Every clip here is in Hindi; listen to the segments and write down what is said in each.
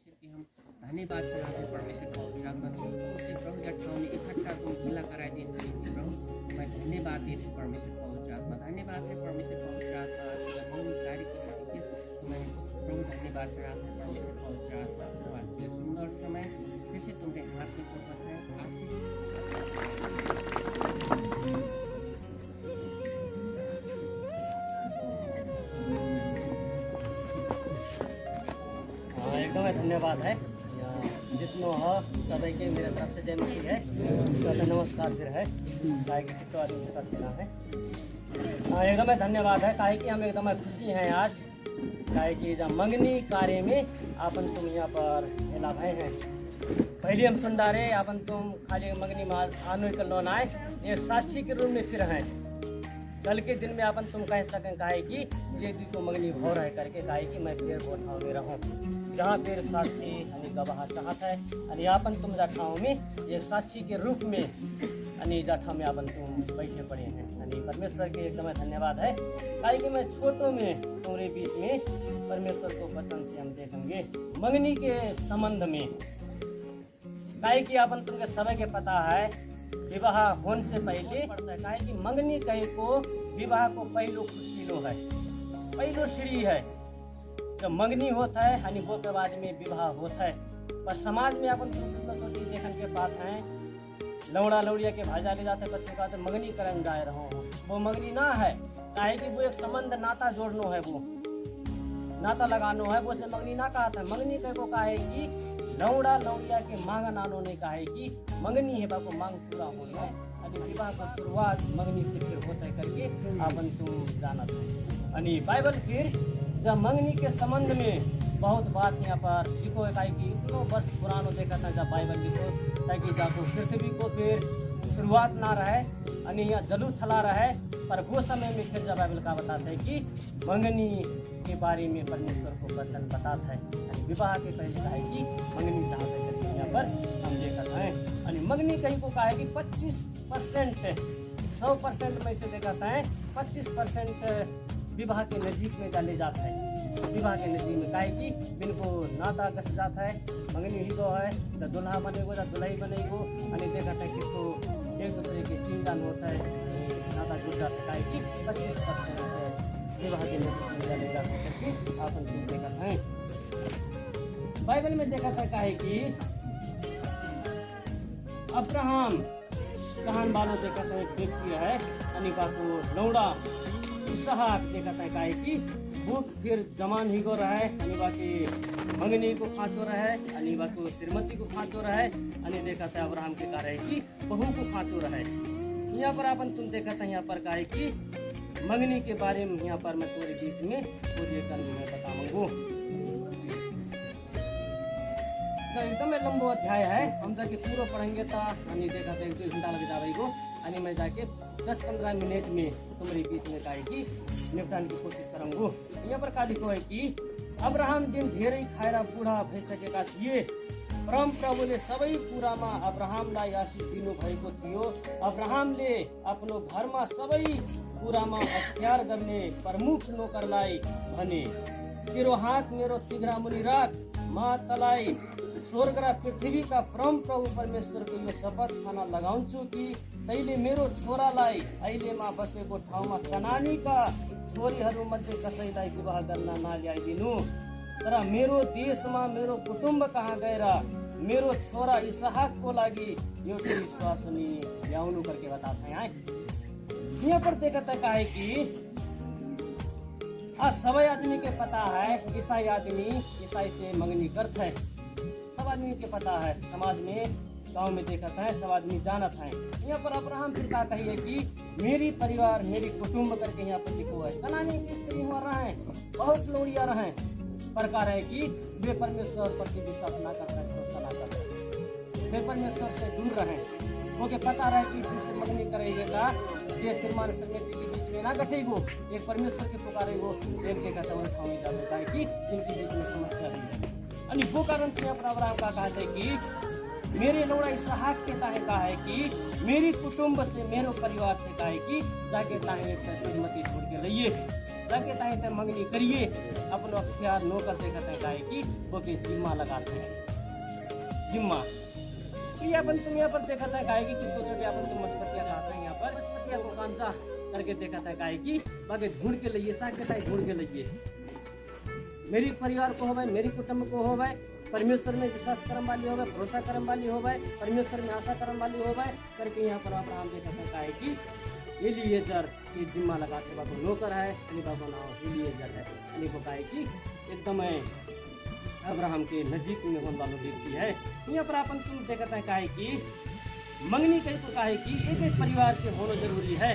फिर कि हम धन्यवाद चढ़ाते परमेश्वर पवित्र आत्मा उसे प्रभु या ठाव में इकट्ठा तुम खुला कराए देते प्रभु मैं धन्यवाद देती परमेश्वर पवित्र आत्मा धन्यवाद है परमेश्वर पवित्र आत्मा बहुत कार्य की मैं प्रभु धन्यवाद चढ़ाते परमेश्वर पवित्र आत्मा आज सुंदर समय फिर से तुम्हारे हाथ से सौंपत है आशीष एकदमै धन्यवाद है जितनो हो सबै के मेरे तरफ से जय मसीह है उसका नमस्कार फिर है काहे कि कितो आदमी का सेना है एकदमै धन्यवाद है काहे कि हम एकदमै खुशी हैं आज काहे कि जब मंगनी कार्य में अपन तुम यहाँ पर भेला भए हैं पहले हम सुन रहे अपन तुम खाली मंगनी में आने के लोन आए एक साक्षी के रूप में फिर हैं कल के दिन में अपन तुम कह सकें काहे कि जे दी तो मंगनी हो रहे करके काहे कि मैं फिर वो ठाव में रहूँ जहाँ फिर साक्षी यानी गवाह चाहत है यानी अपन तुम जा ठाव में एक साक्षी के रूप में यानी जा ठाव में अपन तुम बैठे पड़े हैं यानी परमेश्वर के एकदम धन्यवाद है काहे कि मैं छोटों में तुम्हारे बीच में परमेश्वर को वचन से हम देखेंगे मंगनी के संबंध में काहे कि अपन तुमके सभी के पता है विवाह होने से पहले पड़ता है काहे कि मंगनी कहीं को विवाह को पहलो खुशिलो है पहलो सीढ़ी है जब मंगनी होता है यानी वो के बाद में विवाह होता है पर समाज में अपन सोची देखने के बात है लौड़ा लौड़िया के भाजा ले जाते बच्चों का तो मंगनी करन जाए रहो वो मंगनी ना है काहे कि वो एक संबंध नाता जोड़नो है वो नाता लगानो है वो से मंगनी ना कहा था मंगनी कह को कहा है कि लौड़ा लौड़िया के मांग नानो ने कहा है कि मंगनी है बाको मांग पूरा होना है अभी विवाह का शुरुआत मंगनी से फिर होता है करके अपन तुम जाना था यानी बाइबल फिर जब मंगनी के संबंध में बहुत बात यहाँ पर लिखो है कि इतनो वर्ष पुरानो देखा था जब बाइबल लिखो ताकि जाको पृथ्वी को फिर शुरुआत ना रहे यानी यहाँ जलू थला रहे पर वो समय में फिर जब बाइबल का बताता है कि मंगनी के बारे में परमेश्वर को वचन बताता है यानी विवाह के पहले कहा है कि मंगनी चाहते हैं यहाँ पर हम देखा है यानी मंगनी कहीं को कहा है कि 25% 100% में से देखा है 25% विवाह के नजीक में डाले जाता है विवाह के नजीक में काहे कि बिनको नाता कस जाता है मंगनी ही तो है तो दुल्हा बनेगो या दुल्ही बनेगो यानी देखा था कि तो एक दूसरे के चिंतन होता है नाता जुड़ जाता है काहे कि 25% विवाह के नजीक में डाले जाते हैं करके आपन तुम देखा है बाइबल में देखा था काहे कि अब्राहम कहान वालों देखा था एक व्यक्ति है यानी को लौड़ा इसहाक देखा था काहे कि वो फिर जमान ही को रहा है यानी बाकी मंगनी को खाचो रहा है यानी बाकी श्रीमती को खाचो रहा है यानी देखा था अब्राहम के कहा है कि बहू को खाचो रहा है यहाँ पर अपन तुम देखा था यहाँ पर कहा है कि मंगनी के बारे में यहाँ पर मैं तुम्हारे बीच में पूरी मैं बताऊंगा एकदम लंबो अध्याय है हम जाके पूरा पढ़ेंगे तो यानी देखा था 1-2 घंटा लग जाएगा यानी मैं जाके 10-15 मिनट में तुम्हारे बीच में कहा कि निपटाने की कोशिश करूँगा यहाँ पर का लिखो है कि अब्राहम जिन ढेर खायरा बूढ़ा भई सकेका थिए परम प्रभुले सबै कुरामा अब्राहमलाई आशिष दिनु भएको थियो अब्राहमले आफ्नो घरमा सबै कुरामा अख्तियार गर्ने प्रमुख नोकरलाई भने तेरो हात मेरो तिघ्रा मुनि राख म तलाई स्वर्ग र पृथ्वीका परम प्रभु परमेश्वरको यो शपथ खाना लगाउँछु कि तैले मेरो छोरालाई अहिलेमा बसेको ठाउँमा कनानीका छोरीहरू मध्ये कसैलाई विवाह गर्न नल्याइदिनु तर मेरो देशमा मेरो कुटुम्ब कहाँ गएर मेरो छोरा इसहाकको लागि एउटा विश्वासनीय ल्याउनु करके बताते हैं यहाँ पर देखा था है कि आज सभी आदमी के पता है ईसाई आदमी ईसाई से मंगनी करते हैं सब आदमी के पता है समाज में गांव में देखा था सब आदमी जानत है यहाँ पर अब्राहम फिर का कही है कि मेरी परिवार मेरी कुटुंब करके यहाँ पर लिखो है कनानी की स्त्री हो रहा है बहुत लोड़िया रहे प्रकार है कि वे परमेश्वर पर विश्वास ना करते हैं भरोसा ना करते हैं वे परमेश्वर से दूर रहे वो के पता रहे कि जिससे मंगनी करेगा जे श्रीमान श्रीमती के बीच में ना गठेगो एक परमेश्वर के पुकारेगो एक के कहता है ठाव जाता है कि इनके बीच में समस्या है यानी वो कारण से अब्राहम का कहते हैं कि मेरे लौड़ा इसहाक के ताहे कहा है कि मेरी कुटुंब से मेरे परिवार से कहा है कि जाके ताहे श्रीमती छोड़ के रहिए ताकि ताई ते मंगनी करिए अपनो अख्तियार नो करते कहते काहे कि वो के जिम्मा लगाते हैं जिम्मा। तो ये अपन तुम यहाँ पर देखा था काहे कि किसको छोटे अपन तुम मस्पतिया खाते हैं यहाँ पर मस्पतिया को कांचा करके देखा था काहे कि बाकी ढूंढ के लिए साग के ताई ढूंढ के लिए मेरी परिवार को हो भाई, मेरी कुटुंब को हो भाई, परमेश्वर में विश्वास कर्म वाली हो भाई, भरोसा कर्म वाली हो भाई, परमेश्वर में आशा कर्म वाली हो भाई करके यहाँ पर अब्राहम देखा था है कि एलिएजर ये जिम्मा लगा के बाबू नौकर है यानी बाबा नाम एलिएजर है यानी को कहा कि एकदम अब्राहम के नजीक में होने वाला व्यक्ति है। यहाँ पर अपन तुम देखा है कि मंगनी कहीं को कहा कि एक एक परिवार के होना जरूरी है।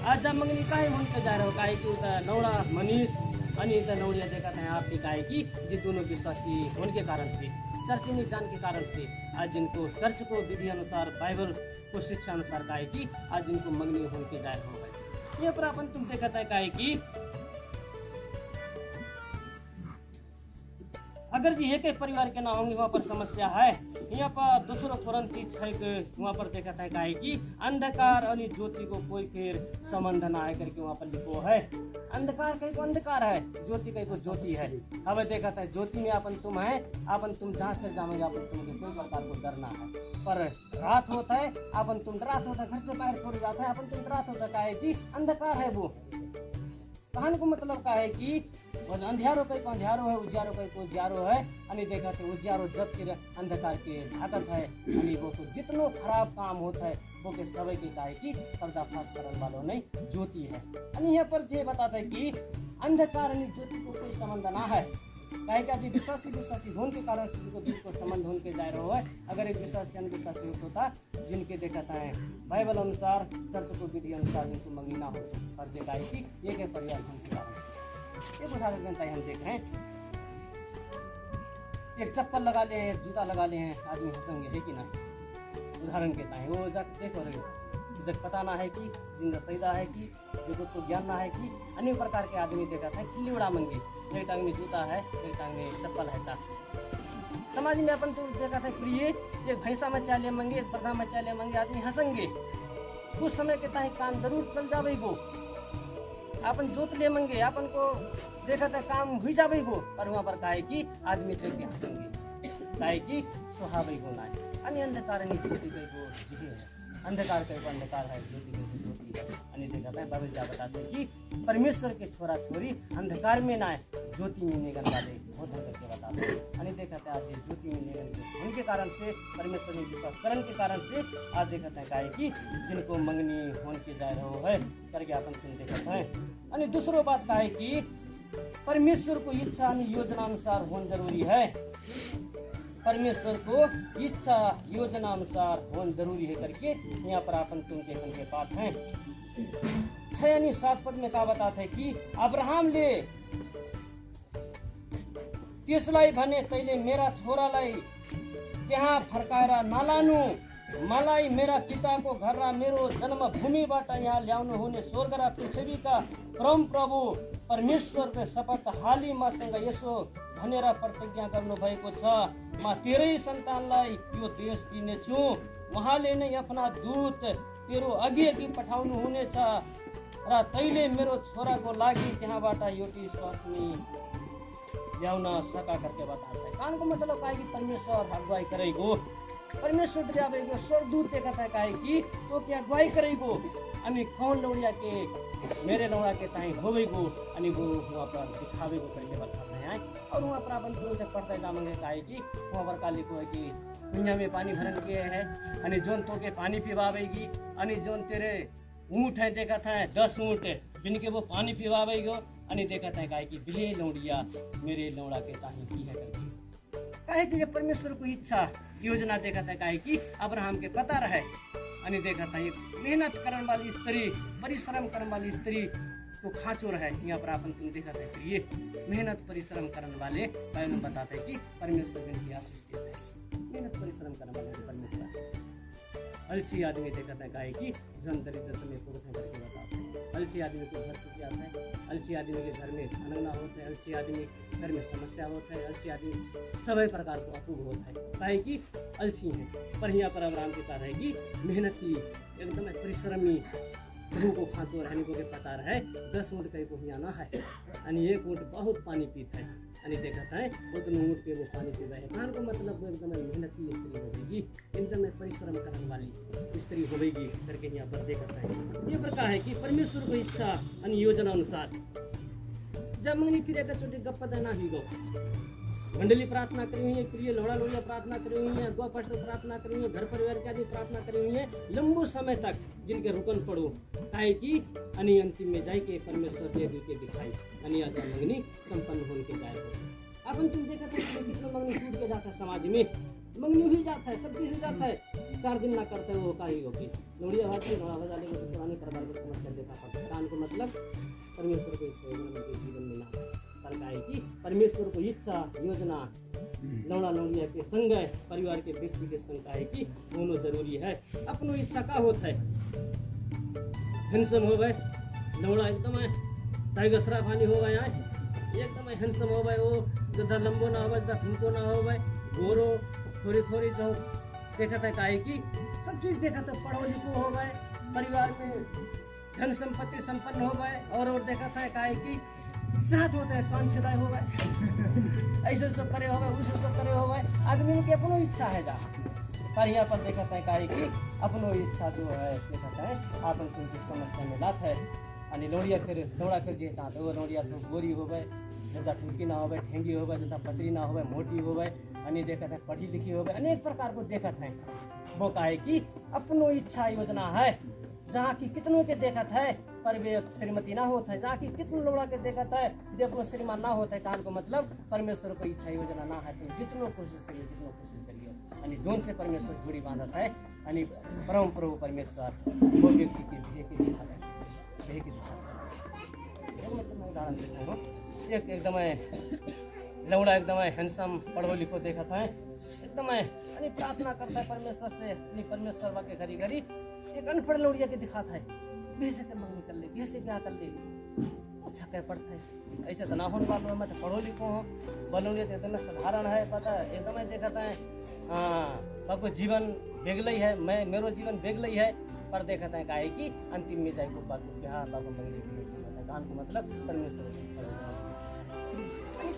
आज जब मंगनी काहे मन के जा रहे हो कहा कि नौड़ा मनीष अनि नौड़िया देखा है आपके कहा कि ये दोनों विश्वासी होने के कारण से चर्च में जान के कारण से आज जिनको चर्च को विधि अनुसार बाइबल को शिक्षा अनुसार कहा कि आज जिनको मंगनी होने के जाहिर हो गए। यहाँ पर अपन तुम देखा है कहा कि अगर जी एक परिवार के ना होंगे वहाँ पर समस्या है। यहाँ पर दूसरों कुरंती वहाँ पर देखा था कहा कि अंधकार और ज्योति को कोई फिर संबंध ना है करके वहाँ पर लिखो है। अंधकार कहीं को अंधकार है, ज्योति कहीं को ज्योति है। अब देखा था ज्योति में अपन तुम है, अपन तुम जहाँ फिर जाओगे अपन तुमको कोई प्रकार को डरना है। पर रात होता है अपन तुम रात होता है घर से बाहर छोड़ जाता है अपन तुम रात होता है कि अंधकार है वो कहने को मतलब का है कि अंधियारो कहीं को अंधियारो है, उजियारो कहीं को उजियारो है। अनि देखा थे उजियारो जब फिर अंधकार के भागत है अनि वो तो जितनो खराब काम होता है वो के सब के का है कि पर्दाफाश करने वालों नहीं ज्योति है। अनि यहाँ पर ये बताता है कि अंधकार अनि ज्योति को कोई संबंध ना है। काहे कि विश्वासी होने के कारण जिसको संबंध होने के जाहिर हो है। अगर एक विश्वासी अनविश्वासी होता जिनके देखा है बाइबल अनुसार चर्च को विधि अनुसार जिनको मंगनी ना हो और देखा है कि एक परिवार होने के कारण एक उदाहरण हम देख रहे हैं। एक चप्पल लगा ले हैं, एक जूता लगा ले हैं, आदमी हंसेंगे है कि ना। उदाहरण के ताई वो देखो रहे जब पता ना है कि जिंदा सहीदा है कि जगत को ज्ञान ना है कि अनेक प्रकार के आदमी देखा था किल्ली उड़ा मंगे, एक टांग में जूता है एक टांग में चप्पल है। समाज में अपन तो देखा था प्रिय एक भैंसा में चाले मंगे एक प्रधा में चाले मंगे आदमी हंसेंगे। कुछ समय के ताई काम जरूर चल जावे गो अपन जोत ले मंगे अपन को देखा था काम हुई जावे गो पर वहाँ पर कहा कि आदमी देख के हंसेंगे कहा कि सुहावे गो ना अन्य अंधकार ज्योति को जिहे है अंधकार कहीं को अंधकार है ज्योति को ज्योति है। अन्य देखा था बाइबल जा बताते हैं कि परमेश्वर के छोरा छोरी अंधकार में ना है ज्योति में निगन वाले बहुत करके बताते हैं। अन्य देखा था आज ज्योति में निगन उनके कारण से परमेश्वर में विश्वास करने के कारण से आज देखा था कहा कि जिनको मंगनी होने के जा रहे हो है करके अपन सुन देखा है। अन्य दूसरो बात कहा है कि परमेश्वर को इच्छा आणि योजना अनुसार होना जरूरी है। परमेश्वर को इच्छा योजना अनुसार होना जरूरी है करके यहाँ पर अपन तुम देखने के बात है। 6 यानी 7 पद में क्या बताते कि अब्राहम ले त्यसलाई भने तैले मेरा छोरालाई त्यहाँ फर्काएर नलानु मलाई मेरा पिताको घर र मेरो जन्मभूमिबाट यहाँ ल्याउनु हुने स्वर्ग र पृथ्वीका परम प्रभु परमेश्वरको शपथ हाली मसँग यसो भनेर प्रतिज्ञा गर्नुभएको छ म तेरै सन्तानलाई यो देश दिनेछु उहाँले नै आफ्ना दूत तेरो अघि अघि पठाउनु हुनेछ र तैले मेरो छोराको लागि त्यहाँबाट एउटी स्वास्नी ल्याउन सका करके बताता है। कान को मतलब है कि परमेश्वर अगुवाई करेगो परमेश्वर ड्रावेगो स्वर्गदूत देखा था कहे कि तो क्या अगुवाई करेगो अनि कौन लौड़िया के मेरे लौड़ा के ताई होवेगो अनि वो वहाँ पर दिखावेगो करके बताते हैं। और वहाँ पर अपन शुरू से पढ़ते जामेंगे कहे कि वहाँ पर काली को है कि दुनिया में पानी भरन के है अनि जोन तो के पानी पिवावेगी अनि जोन तेरे ऊँट है देखा था 10 ऊँट जिनके वो पानी पिवावेगो अनि देखा था कहे कि बे लौड़िया मेरे लौड़ा के ताई की है करके कहे कि जब परमेश्वर को इच्छा योजना देखा था कहे कि अब्राहम के पता रहे अनि देखा था एक मेहनत करने वाली स्त्री परिश्रम करने वाली स्त्री को खाँचो रहे। यहाँ पर अपन तुम देखा था ये मेहनत परिश्रम करने वाले बाइबल में बताते हैं कि परमेश्वर इनकी आशीष देता है। मेहनत परिश्रम करने वाले परमेश्वर अलसी आदमी देखा था कहे कि जन दरिद्र में पुरुष करके बताते हैं। अलसी आदमी को घर से आता है, अलसी आदमी के घर में खाना ना होता है, अलसी आदमी घर में समस्या होता है, अलसी आदमी सभी प्रकार को अपूर्ण होता है काहे कि अलसी है। पर यहाँ पर अब्राहम के कहा है कि मेहनती एकदम परिश्रमी प्रभु को खाँचो रहने को के प्रकार है 10 ऊँट कहीं को यहाँ ना है अनि 1 ऊँट बहुत पानी पीता है अनि देखा है उतने ऊँट के वो पानी पी रहे हैं। कहने को मतलब वो एकदम मेहनती स्त्री होगी, एकदम परिश्रम करने वाली स्त्री होगी करके यहाँ पर देखा है। ये प्रकार है कि परमेश्वर को इच्छा अनि योजना अनुसार जब मंगनी फिर एक छोटी गप्पा देना ही गो मंडली प्रार्थना करी हुई है, प्रिय लोड़ा लोड़िया प्रार्थना करी हुई है, अगुआ पास्टर प्रार्थना करी हुई है, घर परिवार के आदि प्रार्थना करी हुई है लंबो समय तक जिनके रुकन पड़ो काहे की अनि अंतिम में जाए के परमेश्वर दे के दिखाई अनि आजा मंगनी संपन्न होने के जाए। अपन तुम देखा था कितना मंगनी टूट के जाता है समाज में, मंगनी हुई जाता है, सब चीज हो जाता है, 4 दिन ना करते वो का ही होगी लोड़िया भाती लोड़ा हो जाने को पुराने प्रकार की समस्या देखा पड़ता है। को मतलब परमेश्वर को इच्छा योजना के जीवन में ना सरकार की परमेश्वर को इच्छा योजना लौड़ा लौड़िया के संग परिवार के व्यक्ति के संग है कि दोनों जरूरी है। अपनो इच्छा का होता है हैंडसम हो गए लौड़ा एकदम है टाइगर श्राफ हानि हो गए एकदम हैंडसम हो गए वो गधा लंबो ना हो गए गधा फुनको ना हो गए गोरो थोड़ी थोड़ी जो देखा था काहे की सब चीज देखा था पढ़ो लिखो हो गए परिवार में धन संपत्ति संपन्न हो गए और देखा था काहे की चाहत होता है कान सिदाय हो गए ऐसे सब करे हो गए उसे सब करे हो गए आदमी की अपनो इच्छा है जा पर यहाँ पर देखा था काहे की अपनो इच्छा जो है देखा है आपन तुमकी समस्या में लात है अनि लोड़िया फिर लोड़ा फिर जे चाहते हो लोड़िया तो गोरी हो गए जैसा टूकी ना हो गए ठेंगी हो गए जैसा पतरी ना हो गए मोटी हो गए अनि देखा था पढ़ी लिखी हो गए अनेक प्रकार को देखा था वो काहे की अपनो इच्छा योजना है जहाँ की कितनों के देखा था पर वे श्रीमती ना होता है, जहाँ की कितनों लोड़ा के देखा था वे अपनो श्रीमान ना होता है। कहने को मतलब परमेश्वर को इच्छा योजना ना है तो जितनो कोशिश करिए अनि जोन से परमेश्वर जुड़ी बांधा है अनि परम प्रभु परमेश्वर वो व्यक्ति की भेह के दिखाता है मैं तुम्हें उदाहरण देता हूँ एक एकदम लौड़ा एकदम हैंडसम पढ़ो लिखो देखा था एकदम अनि प्रार्थना करता है परमेश्वर से अपनी परमेश्वर के घरी घरी एक अनपढ़ लौड़िया के दिखाता है भेसे तो मंगनी कर ले भेसे ब्याह कर ले अच्छा कह पड़ता है ऐसे तो ना होने वालों मैं तो पढ़ो लिखो हूँ बनोलिया तो एकदम साधारण है पता एकदम देखा है बाबू जीवन बेगलई है मैं मेरो जीवन बेगलई है पर देखा है काहे की अंतिम में जाए को बात ब्याह बाबू मंगनी गान को मतलब परमेश्वर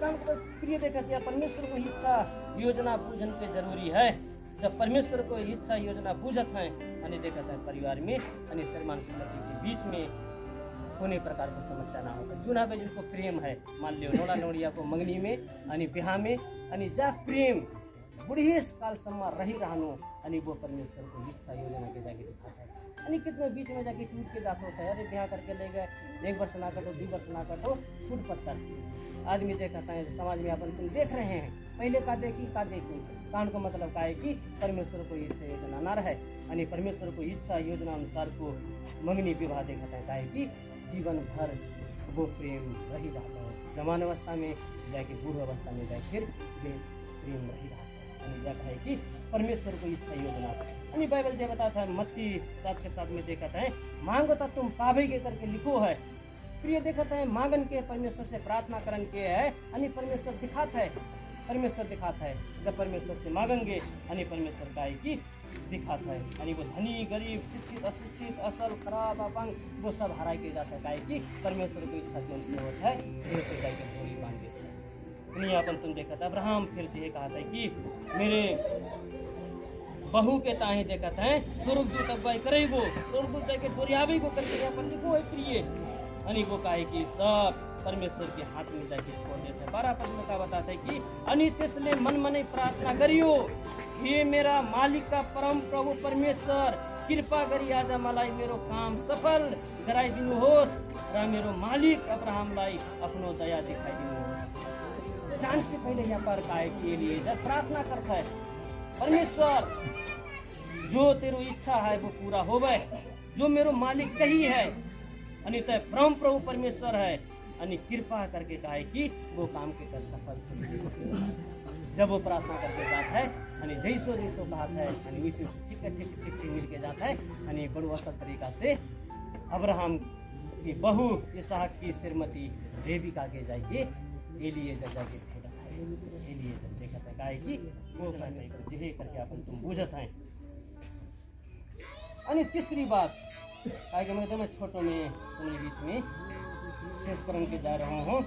काम को प्रिय देखा परमेश्वर को इच्छा योजना पूजन के जरूरी है। जब परमेश्वर को इच्छा योजना पूजत है अनि देखा है परिवार में अनि श्रीमान श्रीमती के बीच में कोने प्रकार की समस्या ना होता जुना पे जिनको प्रेम है मान लियो लोड़ा लोड़िया को मंगनी में अनि बिहा में अनि जा प्रेम बुढ़ेस काल सम्मा रही रहनो अनि वो परमेश्वर को इच्छा योजना के जाके दिखाता है अनि कितने बीच में जाके टूट के जाता होता है अरे ब्याह करके ले गए 1 वर्ष ना कटो 2 वर्ष ना कटो छूट पत्थर आदमी देखता है समाज में अपन तुम देख रहे हैं पहले का देखी कान को मतलब का है कि परमेश्वर को इच्छा योजना ना रहे अनि परमेश्वर को इच्छा योजना अनुसार को मंगनी विवाह देखता है काहे कि जीवन भर वो प्रेम रही रहता है जवान अवस्था में जाके बूढ़ अवस्था में जाए फिर प्रेम रही रहता है जा है कि परमेश्वर को इच्छा योजना अनि बाइबल जो बताता है मत्ती 7 के 7 में देखता है मांगो तो तुम पावेगे करके लिखो है प्रिय देखता है मांगन के परमेश्वर से प्रार्थना करन के है अनि परमेश्वर दिखाता है जब परमेश्वर से मांगेंगे अनि परमेश्वर का है कि दिखाता है अनि वो धनी गरीब शिक्षित अशिक्षित असल खराब अपंग वो सब हरा के जाता है कि परमेश्वर को इच्छा जो होता है फिर जाके थोड़ी बांध देता है। अपन तुम देखा था अब्राहम फिर से कहा था कि मेरे बहू के ताहे देखा था स्वर्गदूत अगुवाई करेगो स्वर्गदूत जाके डोरियावे को करके अपन लिखो है प्रिय अनि वो कहे कि सब परमेश्वर के हाथ में जाके छोड़ देते 12 पद में का बताते है कि अनि त्यसले मन मनै प्रार्थना गरियो हे मेरा मालिक का परम प्रभु परमेश्वर कृपा गरी आज मलाई मेरो काम सफल गराइदिनुहोस् र मेरो मालिक अब्राहमलाई आफ्नो दया दिखाइदिनुहोस्। जान से पहले यहाँ पर कहा के लिए जब प्रार्थना करता है परमेश्वर जो तेरो इच्छा है वो पूरा होवे जो मेरो मालिक कही है अनि तय परम प्रभु परमेश्वर है अनि कृपा करके कहा है कि वो काम के कर सफल जब वो प्रार्थना करके जाता है अनि जैसो कहा है अनि वैसे ठीक मिल के जाता है अनि बड़ो असल तरीका से अब्राहम की बहू इसहाक की श्रीमती रेबिका के जाके एलिएजर जाके भेजा है एलिएजर देखा था कहा कि वो जिहे करके अपन तुम बुझत है। अनि तीसरी बात ताकि मैं एकदम छोटो में तुम्हारे बीच में शेष करने के जा रहा हूँ।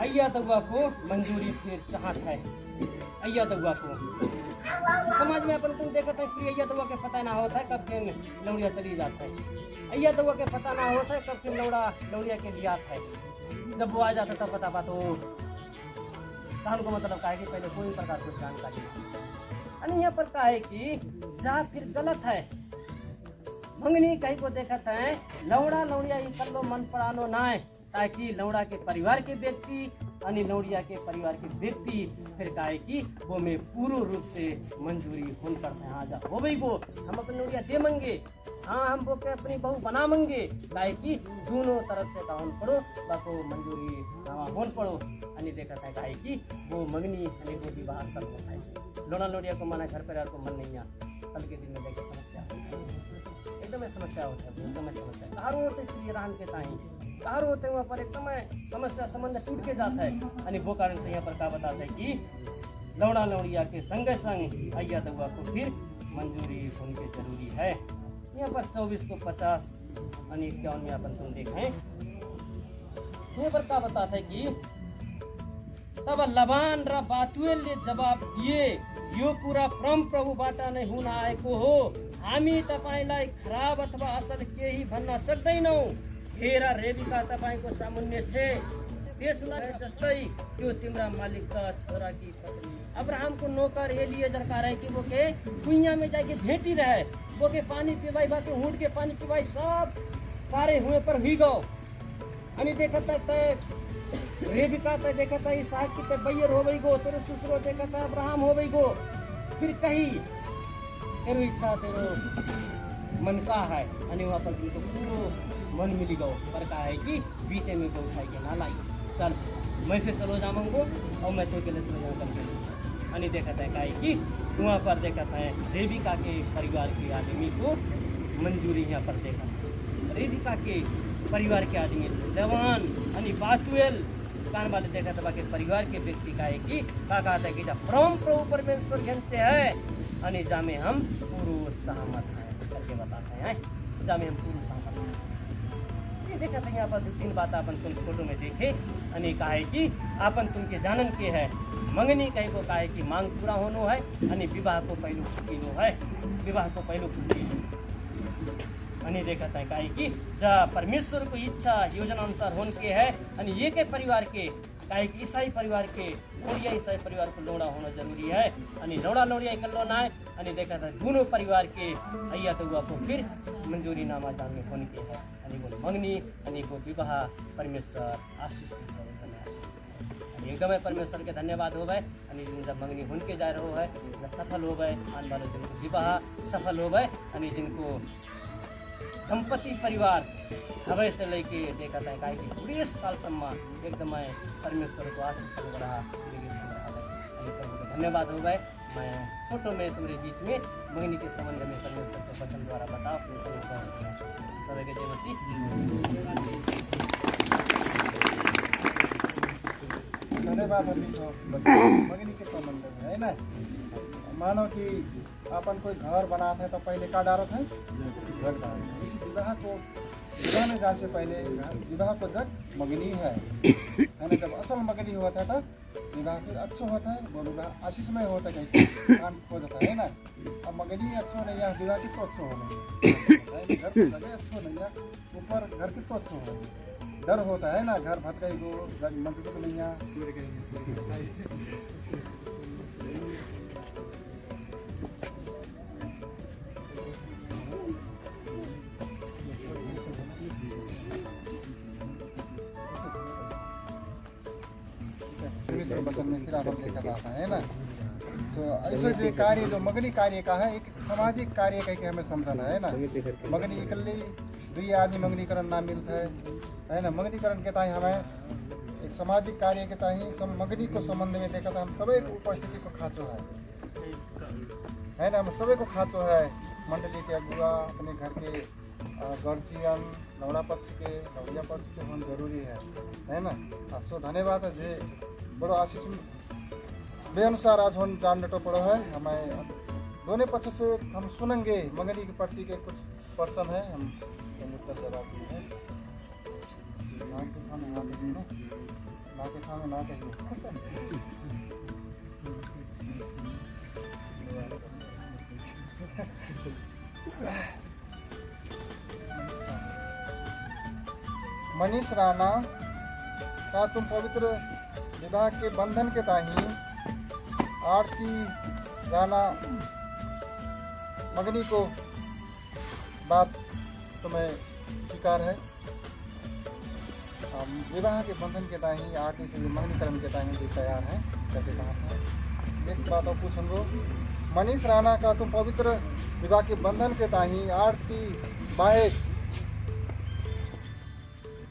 अय्या दवा को मंजूरी फिर चाहत है। अय्या दवा को समाज में अपन तुम देखते हैं कि अय्या दवा के पता ना होता है कब फिर लौड़िया चली जाता है। अय्या दवा के पता ना होता है कब फिर लौड़िया के लिए आता है। जब वो आ जाता तब पता तो कहानी को मतलब का है कि पहले कोई प्रकार की जानकारी नहीं। यहाँ पर का है कि जहाँ फिर गलत है मंगनी कहीं को देखत है लौड़ा लौड़िया इकल्लो मन पड़ानो ना है, ताकि लौड़ा के परिवार के व्यक्ति अनि लौड़िया के परिवार के व्यक्ति फिर का है कि वो में पूर्ण रूप से मंजूरी होन करते हैं। हाँ जा हो भाई वो हम अपनी लौड़िया दे मंगे, हाँ हम वो के अपनी बहू बना मंगे, काहे कि दोनों तरफ से काउन पड़ो बाको मंजूरी होन पड़ो। अनि देखा था काहे कि वो मंगनी अनि वो विवाह सब होता है। लौड़ा लौड़िया को माना घर परिवार को मन नहीं आ, कल के दिन में देखे समस्या एकदम समस्या होता है, एकदम समस्या कहाँ होते रान के ताई कहाँ होते वहाँ पर एकदम समस्या संबंध टूट के जाता है। अनि वो कारण से यहाँ पर क्या बताता है कि लौड़ा लौड़िया के संग संग अय्या दवा को फिर मंजूरी होनी जरूरी है। यहाँ पर 24 को 50 अनि 51 में अपन तुम देखें यहाँ पर क्या बताता है कि तब लबान र बातुएल ने जवाब दिए यो कुरा परम प्रभु बाटा नै हुन आएको हो, हामी तपाईलाई खराब अथवा असल केही भन्न सक्दैनौँ। हेरा रेबिका तपाईको सामुन्य छे, त्यसलाई जस्तै त्यो तिम्रा मालिकका छोराकी पत्नी अब्राहम को नौकर एलिएजर का रहे कि वो के कुइया में जाके भेटी रहे, वो के पानी पिवाई बाके ऊँट के पानी पिवाई सब कार्य हुए पर हुई गो। अनि देखा था रेबिका तय देखा था इसहाक की बैयर हो गई गो, तेरे ससुरो देखा था अब्राहम हो गई गो। फिर कही तेरो इच्छा तेरो मन का है अनि वहाँ पर तुमको पूरो मन मिली गो पर कहा है कि बीच में गो उठाई के ना लाई चल मैं फिर चलो जाऊंगो और मैं तो के लिए चलो जाऊँ करके। अनि देखा था कहा कि वहाँ पर देखा था रेबिका के परिवार के आदमी को मंजूरी यहाँ पर देखा। रेबिका के परिवार के आदमी लवान अनि बातुएल कान वाले देखा था के परिवार के व्यक्ति का है कि कहा था कि परम प्रभु परमेश्वर घन से है अनि जामे हम पूर्व सहमत हैं करके बताते हैं, जामे हम पूर्व सहमत हैं। ये देखा था यहाँ पर 2-3 बात अपन तुम फोटो में देखे अनि कहा है कि अपन तुमके जानन के है मंगनी कहीं को कहा है कि मांग पूरा होनो है अनि विवाह को पहलू खुकीनो है, विवाह को पहलू खुकीनो अनि देखा था कहा कि जा परमेश्वर को इच्छा योजना अनुसार होने के है अनि ये के परिवार के कहा कि ईसाई परिवार के लौड़िया ईसाई परिवार को लौड़ा होना जरूरी है अनि लौड़ा लौड़िया इकल्लो ना है। अनि देखा था दोनों परिवार के अय्या दवा को फिर मंजूरी नामा जाने होने के है अनि वो मंगनी अनि वो विवाह परमेश्वर आशीष एकदम परमेश्वर के धन्यवाद हो गए। अनि जब मंगनी होने के जा रहे है सफल हो गए, आने वाले दिन विवाह सफल हो गए अनि जिनको दंपति परिवार हवे से लेके देखा था कि पूरे साल सम्मान एकदम परमेश्वर को आशीष रहा धन्यवाद हो गए। मैं फोटो में तुम्हारे बीच में मंगनी के संबंध में परमेश्वर के वचन द्वारा बताओ सभी के जय मसीह। धन्यवाद मंगनी के संबंध में है ना। मानो कि अपन कोई घर बनाते हैं तो पहले क्या डालते हैं जग डालते हैं। इस विवाह में जाने से पहले विवाह को जग मंगनी है ना। जब असल मंगनी होता है तो विवाह फिर अच्छा होता है, वो विवाह आशीषमय होता है, कहीं काम हो जाता है ना। अब मंगनी अच्छा नहीं है विवाह कितना अच्छा होना है, घर की जगह अच्छा नहीं है ऊपर घर कितना अच्छा होना है। डर होता है ना घर भटकाई को जग मजबूत नहीं है। वचन में फिर आप देखा जाता है ना। सो ऐसे जो कार्य जो मंगनी कार्य का है एक सामाजिक कार्य का हमें समझना है ना। मंगनी इकल्ली 2 आदमी मंगनीकरण ना मिलता है ना। मंगनीकरण के ताई हमें एक सामाजिक कार्य के ताई मंगनी को संबंध में देखा था हम सभी उपस्थिति को खाँचो है ना। हम सभी को खाँचो है मंडली के अगुआ अपने घर के गर्जियन लौड़ा पक्ष के लौड़िया पक्ष के होना जरूरी है ना। सो धन्यवाद है जे बड़ो आशीष बेअनुसार आज होन जान डटो पड़ो है हमें दोनों पक्ष से हम सुनेंगे मंगनी के प्रति के कुछ पर्सन है, हम उत्तर जवाब दिए ना के सामने ना कहिए ना के सामने ना कहिए। मनीष राणा का तुम पवित्र विवाह के बंधन के ताही आरती राणा मंगनी को बात तुम्हें स्वीकार है। विवाह के बंधन के ताही आरती से मंगनीकरण के ताही भी तैयार है करके कहा था। एक बात और पूछूंगो, मनीष राणा का तुम पवित्र विवाह के बंधन के ताही आरती बाहेक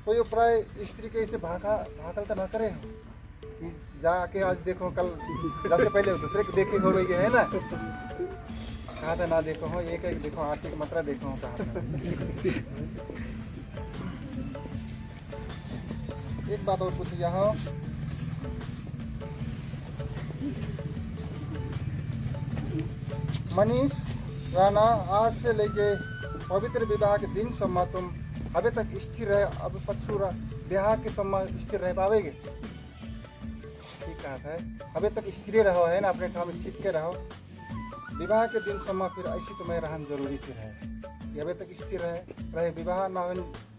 कोई प्राय स्त्री के इसे भाकल तो ना करे हो कि जाके आज देखो कल जैसे पहले दूसरे को देखे हो गई है ना, कहा था ना देखो हो एक एक देखो आरती की मात्रा देखो कहा था। एक बात और पूछी यहाँ, मनीष राणा आज से लेके पवित्र विवाह के दिन सम्म तुम अभी तक स्थिर रहे, अब पक्षु ब्याह के सम्म स्थिर रह पावेगे? ठीक कहा था, अभी तक स्थिर रहो है ना, अपने ठाम स्थित के रहो, विवाह के दिन सम्म फिर ऐसी तुम्हें रहन जरूरी फिर है कि अभी तक स्थिर रहे विवाह ना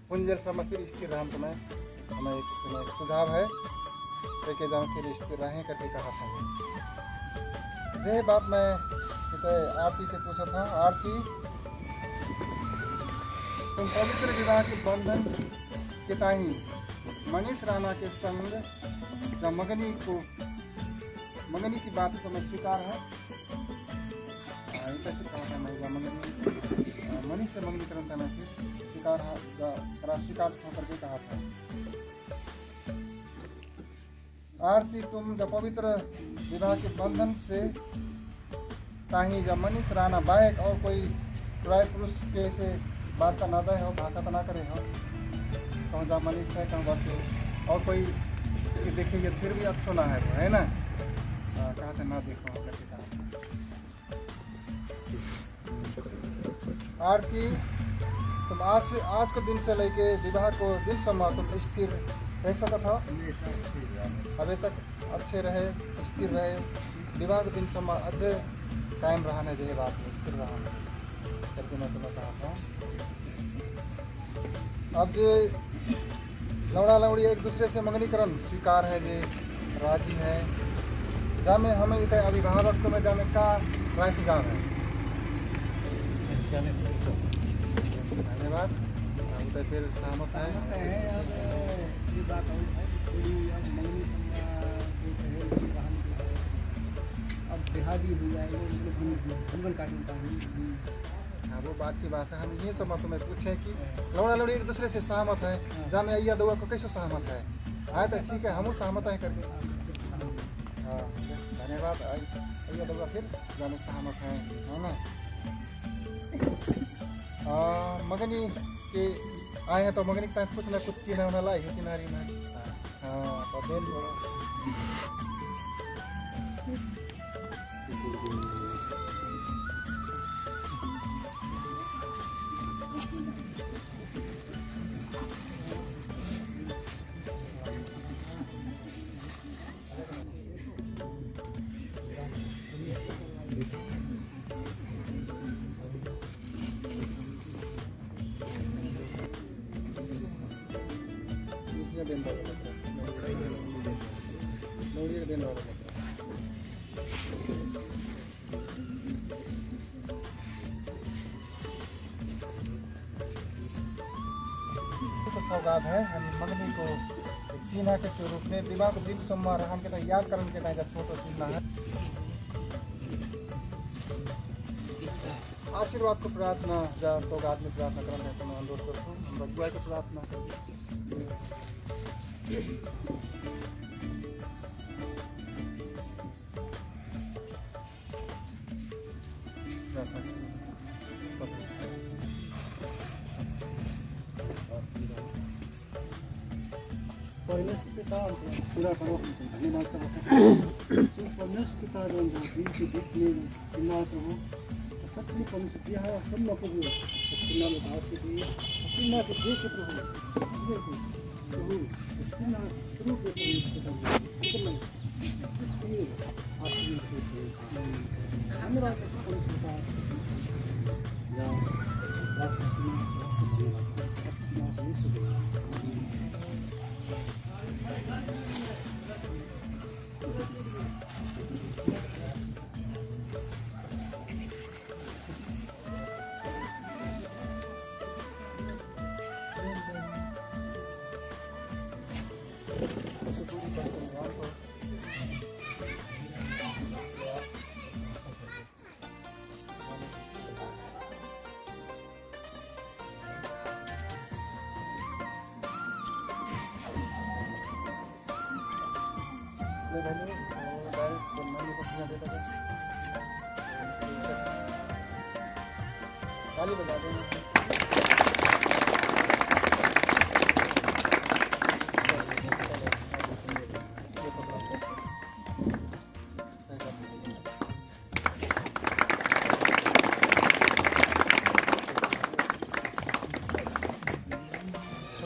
पुंजल सम्म फिर स्थिर रहन तुम्हें हमें एक सुझाव है लेके जाओ फिर स्थिर रहें करके कहा था। यह बात मैं आरती से पूछा था, आरती तुम पवित्र विवाह के बंधन के ताही मनीष राणा के संग जब मंगनी की बात तो मैं स्वीकार है, मनीष से मंगनीकरण करना स्वीकार करके कहा था। आरती तुम जब पवित्र विवाह के बंधन से ताही जब मनीष राणा बाहेक और कोई प्राय पुरुष के से बात का ना दे हो, भाका तो ना करे हो, कहूँ जब मनीष है कहूँ बस और कोई देखेंगे फिर भी अच्छा ना है वो है ना, कहा था ना देखो करके कहा। आरती तुम आज के दिन से लेके विवाह को दिन सम्म तुम स्थिर रह सकत हो, अभी तक अच्छे रहे स्थिर रहे, विवाह के दिन सम्म अच्छे कायम रहने दे बात में स्थिर रहने करके मैं तुम्हें कहा था। अब जो लौड़ा लौड़ी एक दूसरे से मंगनीकरण स्वीकार है, जे राजी है, जामे हमें अभिभावक में जामे का राय सुझाव है। धन्यवाद। तो फिर सहमत है। ये बात अब बिहार भी हो जाएगा, हाँ वो बात की बात है। हम ये सब तुम्हें पूछे कि लौड़ा लौड़ी एक दूसरे से सहमत है, जामे अय्या दौआ को कैसे सहमत है, आए तो ठीक है हम सहमत है करके। हाँ धन्यवाद। अय्या दौआ फिर जामे सहमत है ना। मगनी के आए हैं तो मगनी का कुछ ना कुछ चीना होना लाई है चिनारी में। हाँ तो देन सौगात है। मगनी को चीना के स्वरूप में विवाह को दिन सम्मा हम के याद करने के जब छोटो चीना है। आशीर्वाद को प्रार्थना जा सौगात में प्रार्थना करने तो मैं अनुरोध करता हूँ, बचुआ को प्रार्थना पूरा करो। धन्यवाद। परमेश्वर पिता जो बीच में चिन्ह प्रभु सच्ची परमेश्वर दिया है सब लोग को भी सुनना में भाव से दिए सुनना के देश के प्रभु प्रभु सुनना शुरू के धन्यवाद ताली बजा देना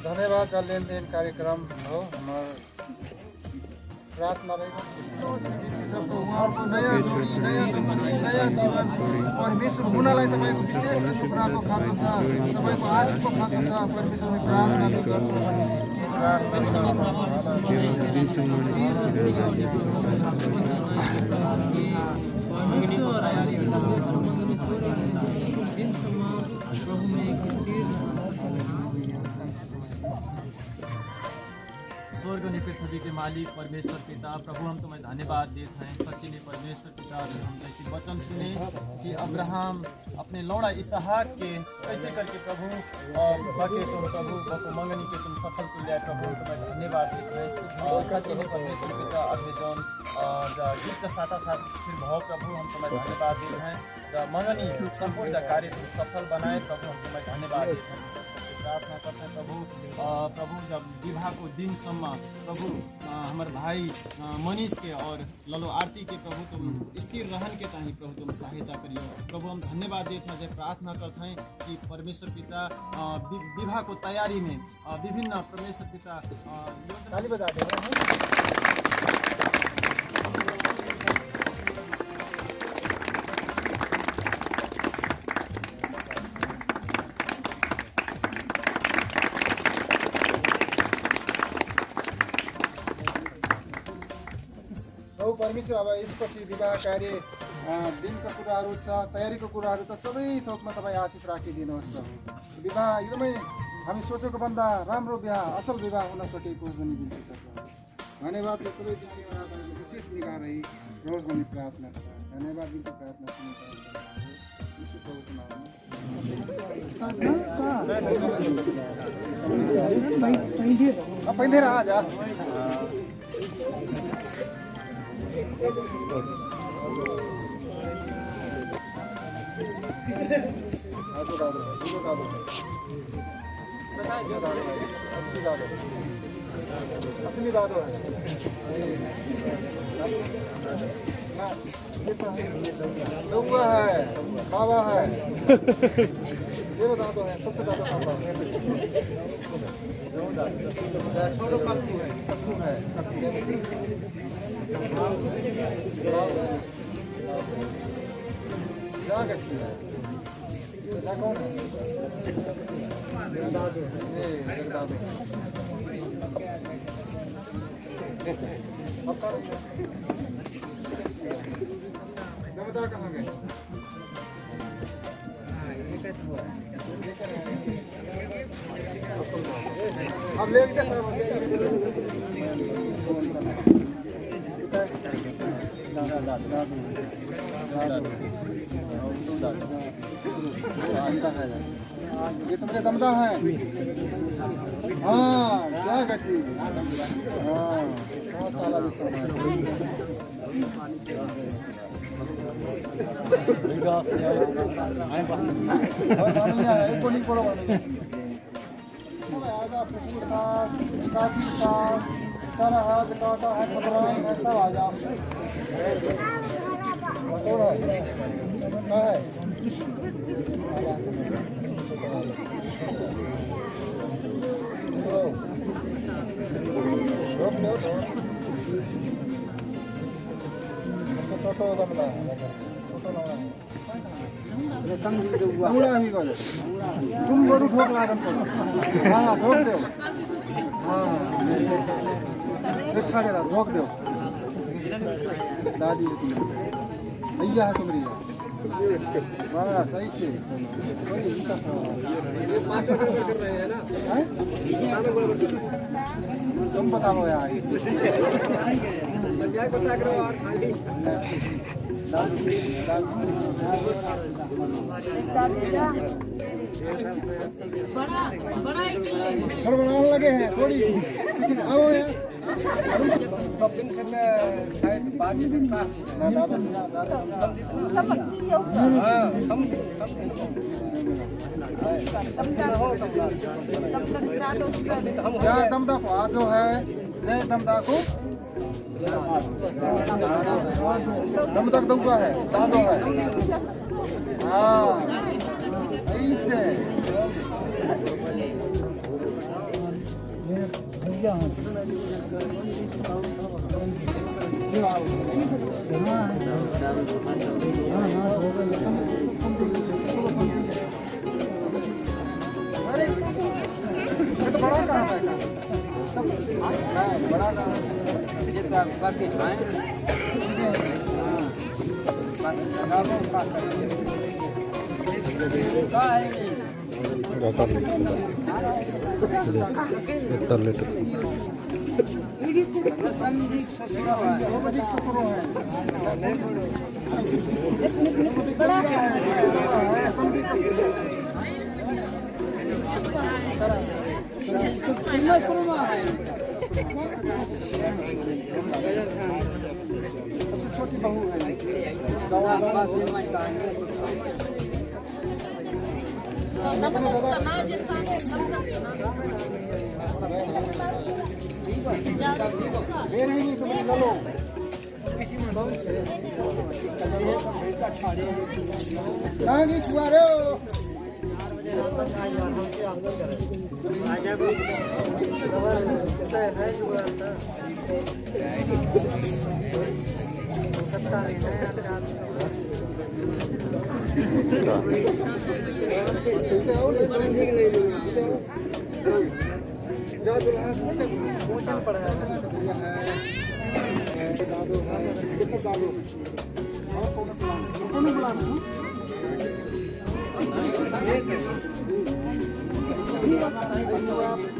धन्यवाद का लेन देन कार्यक्रम हो हमारा प्रार्थना रहेगा परमेश्वर हुनलाई तपाईँको विशेष कुराको खाँचो छ तपाईँको आशिषको खाँचो छ परमेश्वरमा प्रार्थना गर्छु स्वर्ग ने पृथ्वी के मालिक परमेश्वर पिता प्रभु हम तुम्हें धन्यवाद देते हैं सच्ची ने परमेश्वर पिता हम जैसे वचन सुने कि अब्राहम अपने लौड़ा इसहाक के कैसे करके प्रभु बके तुम प्रभु बको मंगनी के तुम सफल को लिया प्रभु तुम्हें धन्यवाद देते हैं सच्ची ने परमेश्वर पिता अभी जौन गीत का साथ फिर भाव प्रभु हम तुम्हें धन्यवाद देते हैं मंगनी संपूर्ण कार्य तुम सफल बनाए प्रभु हम तुम्हें धन्यवाद देते हैं प्रार्थना करते हैं प्रभु प्रभु जब विवाह को दिन सम्म प्रभु हमारे भाई मनीष के और ललो आरती के प्रभु तुम स्थिर रहन के ताही प्रभु तुम सहायता करियो प्रभु हम धन्यवाद देते हैं प्रार्थना करते हैं कि परमेश्वर पिता विवाह को तैयारी में विभिन्न परमेश्वर पिता ताली बजा देना परमेश्वर अब यसपछि विवाह कार्य दिनका कुराहरू छ तयारीको कुराहरू छ सबै थोकमा तपाईँ आशिष राखिदिनुहोस् प्रभु विवाह एकदमै हामी सोचेको भन्दा राम्रो विवाह असल विवाह हुन सकेको पनि बिन्ती छ धन्यवाद यो सबै विशेष निगाह रही रोज भन्ने प्रार्थना छ धन्यवाद बिन्ती प्रार्थना सुन्नु आज असली दादो है लौका है बाबा है दादो है सबसे ज्यादा छोटो कप्पू है कौन है दमदा कहाँ गए अब ले क्या ये तुम्हारे दमदा है हाँ क्या गठी हाँ बहुत साला कोनी पड़ो काफी सांस सारा हाथ काटा है पकड़ाई है सब आ जाओ है छोटो गमला छोटो लाउना मुड़ा ही गले तुम बड़ू ठोक लागन पड़ो हाँ ठोक दो हाँ खड़े रहो ठोक दो दादी भैया है तुम्हारी बस सही से कर रहे हैं ना तुम बताओ यार थोड़ा बनाने लगे हैं थोड़ी आओ यार क्या दमदा को आज है जय दमदा को दम तक दूंगा है दादो है हाँ ऐसे अरे ये तो बड़ा कहाँ है बड़ा कहाँ बाकी छोटी बहू है नहीं तुम लो कहाँ की छुआ रहे हो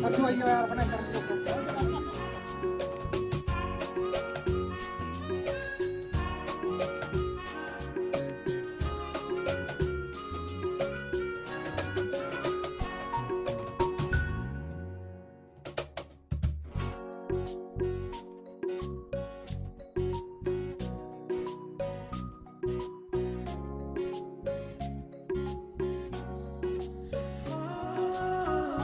अच्छा यार